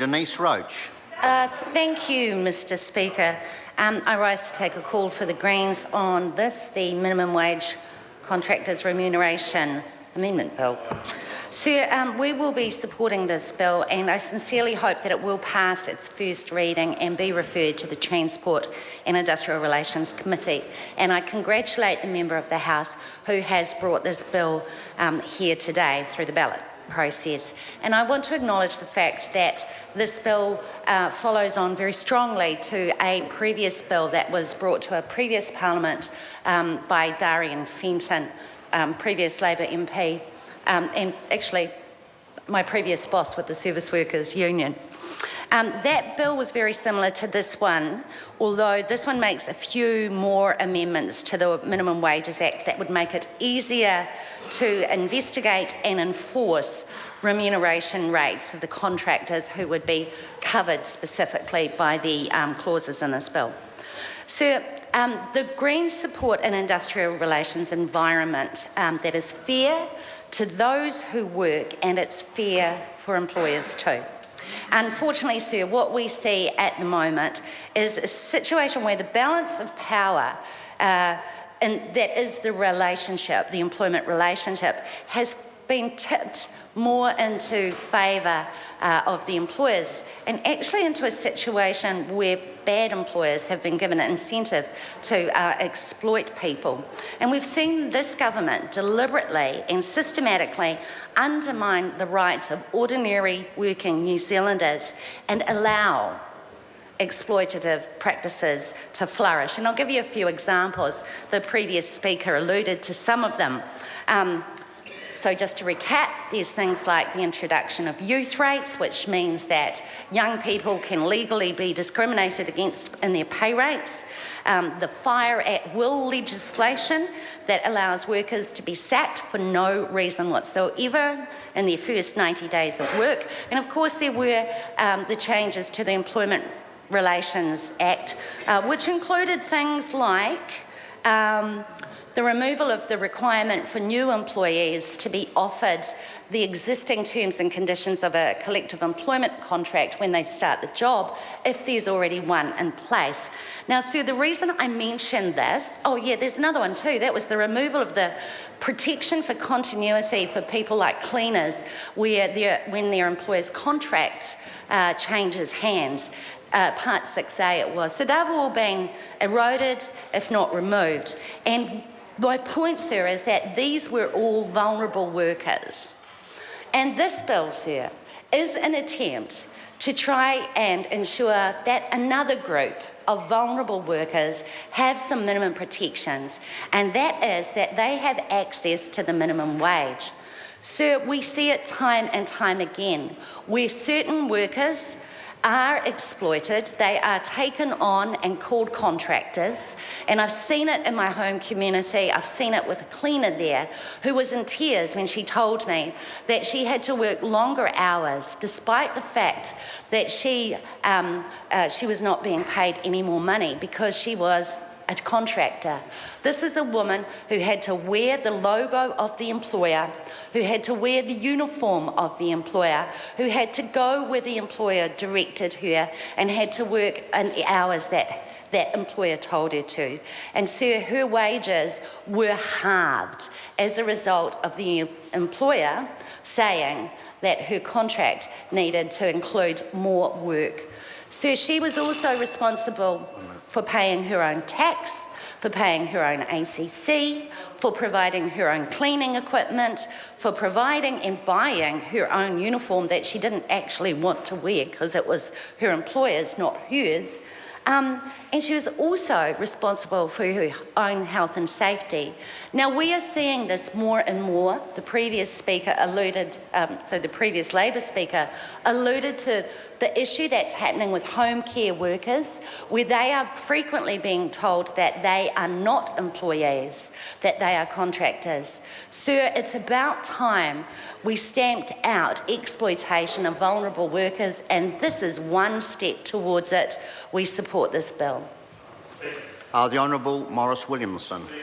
Denise Roach. Thank you, Mr Speaker. I rise to take a call for the Greens on this, the Minimum Wage Contractors Remuneration Amendment Bill. Sir, we will be supporting this bill, and I sincerely hope that it will pass its first reading and be referred to the Transport and Industrial Relations Committee. And I congratulate the member of the House who has brought this bill here today through the ballot process. And I want to acknowledge the fact that this bill follows on very strongly to a previous bill that was brought to a previous Parliament by Darian Fenton, previous Labor MP, and actually my previous boss with the Service Workers Union. That bill was very similar to this one, although this one makes a few more amendments to the Minimum Wages Act that would make it easier to investigate and enforce remuneration rates of the contractors who would be covered specifically by the clauses in this bill. So the Greens support an industrial relations environment that is fair to those who work, and it's fair for employers too. Unfortunately, sir, what we see at the moment is a situation where the balance of power and that is the relationship, the employment relationship, has been tipped more into favour of the employers, and actually into a situation where bad employers have been given an incentive to exploit people. And we've seen this government deliberately and systematically undermine the rights of ordinary working New Zealanders and allow exploitative practices to flourish. And I'll give you a few examples. The previous speaker alluded to some of them. So just to recap, there's things like the introduction of youth rates, which means that young people can legally be discriminated against in their pay rates. The fire at will legislation that allows workers to be sacked for no reason whatsoever in their first 90 days of work. And of course there were the changes to the Employment Relations Act, which included things like the removal of the requirement for new employees to be offered the existing terms and conditions of a collective employment contract when they start the job, if there's already one in place. Now, sir, the reason I mentioned this, oh yeah, there's another one too, that was the removal of the protection for continuity for people like cleaners when their employer's contract changes hands. Part 6A it was. So they've all been eroded, if not removed. And my point, sir, is that these were all vulnerable workers. And this bill, sir, is an attempt to try and ensure that another group of vulnerable workers have some minimum protections, and that is that they have access to the minimum wage. Sir, we see it time and time again, where certain workers are exploited, they are taken on and called contractors, and I've seen it in my home community. I've seen it with a cleaner there who was in tears when she told me that she had to work longer hours despite the fact that she was not being paid any more money because she was a contractor. This is a woman who had to wear the logo of the employer, who had to wear the uniform of the employer, who had to go where the employer directed her, and had to work in the hours that that employer told her to. And so her wages were halved as a result of the employer saying that her contract needed to include more work. So she was also responsible for paying her own tax, for paying her own ACC, for providing her own cleaning equipment, for providing and buying her own uniform that she didn't actually want to wear because it was her employer's, not hers. And she was also responsible for her own health and safety. Now, we are seeing this more and more. The previous speaker alluded, so the previous Labor speaker alluded to the issue that's happening with home care workers, where they are frequently being told that they are not employees, that they are contractors. Sir, it's about time we stamped out exploitation of vulnerable workers, and this is one step towards it. We support this bill. The Honourable Maurice Williamson.